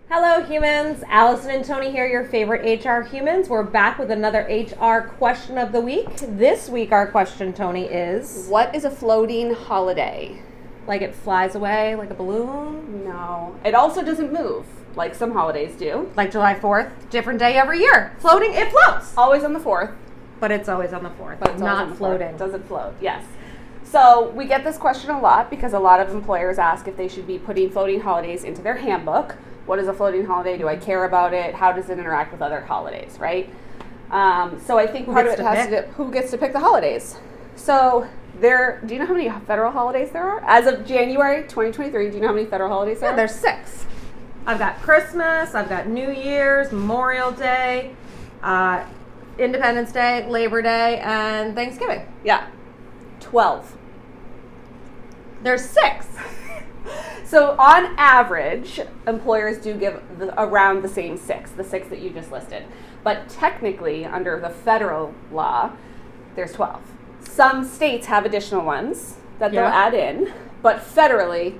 Hello humans, Allison and Tony here, your favorite HR humans. We're back with another HR question of the week. This week our question, Tony, is... What is a floating holiday? Like it flies away like a balloon? No. It also doesn't move, like some holidays do. Like July 4th, different day every year. Floating, it floats. Always on the 4th. But it's always on the 4th. But it's not floating. It doesn't float, yes. So we get this question a lot because a lot of employers ask if they should be putting floating holidays into their handbook. What is a floating holiday? Do I care about it? How does it interact with other holidays, right? So I think part of it has to do who gets to pick the holidays. So do you know how many federal holidays there are? As of January 2023, do you know how many federal holidays there are? There's 6. I've got Christmas, I've got New Year's, Memorial Day, Independence Day, Labor Day, and Thanksgiving. Yeah, 12. There's 6. So on average, employers do give around the same 6, the 6 that you just listed. But technically, under the federal law, there's 12. Some states have additional ones that they'll add in, but federally,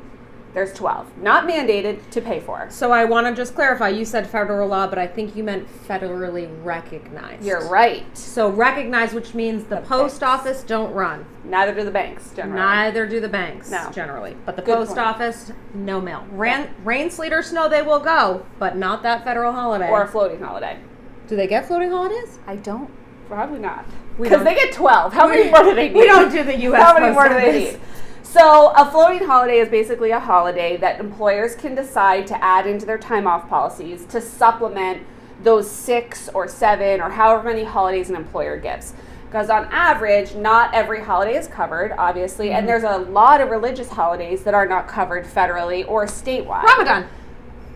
there's 12. Not mandated to pay for. So I want to just clarify, you said federal law, but I think you meant federally recognized. You're right. So recognized, which means the post office don't run. Neither do the banks, generally. Neither do the banks, generally. But the post office, no mail. Rain, sleet, or snow, they will go, but not that federal holiday. Or a floating holiday. Do they get floating holidays? I don't. Probably not. Because they get 12. How many more do they need? We don't do the U.S. How many more do they need? So a floating holiday is basically a holiday that employers can decide to add into their time off policies to supplement those 6 or 7 or however many holidays an employer gives. Because on average, not every holiday is covered, obviously, and there's a lot of religious holidays that are not covered federally or statewide. Ramadan.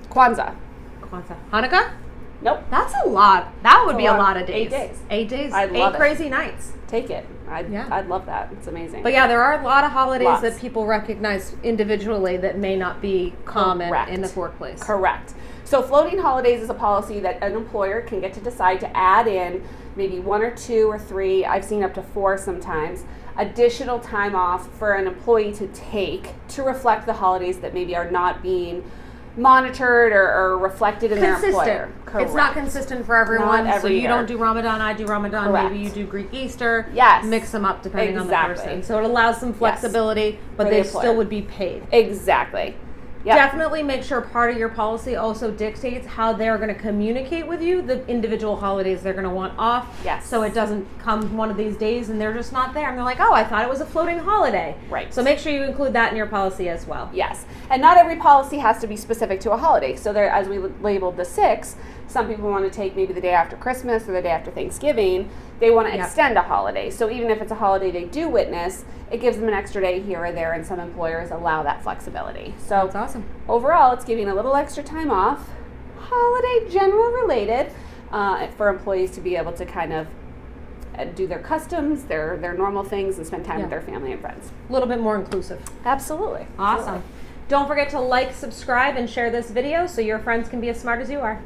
Kwanzaa. Hanukkah? Nope. That's a lot. That would be a lot of days. 8 days. 8 days. I'd love 8 crazy nights. Take it. I'd love that. It's amazing. But yeah, there are a lot of holidays that people recognize individually that may not be common in the workplace. Correct. So floating holidays is a policy that an employer can get to decide to add in maybe 1 or 2 or 3, I've seen up to 4 sometimes, additional time off for an employee to take to reflect the holidays that maybe are not being monitored or reflected in their employer. Correct. It's not consistent for everyone. Not every year. Don't do Ramadan, I do Ramadan. Correct. Maybe you do Greek Easter. Yes. Mix them up depending on the person. So it allows some flexibility, but they still would be paid. Exactly. Yep. Definitely make sure part of your policy also dictates how they're going to communicate with you the individual holidays they're going to want off. Yes. So it doesn't come one of these days and they're just not there. And they're like, oh, I thought it was a floating holiday. Right. So make sure you include that in your policy as well. Yes. And not every policy has to be specific to a holiday. So there, as we labeled the 6, some people want to take maybe the day after Christmas or the day after Thanksgiving. They want to extend a holiday. So even if it's a holiday they do witness, it gives them an extra day here or there, and some employers allow that flexibility. So that's awesome. Overall, it's giving a little extra time off, holiday general related, for employees to be able to kind of do their customs, their normal things, and spend time with their family and friends. A little bit more inclusive. Absolutely. Awesome. Don't forget to like, subscribe, and share this video so your friends can be as smart as you are.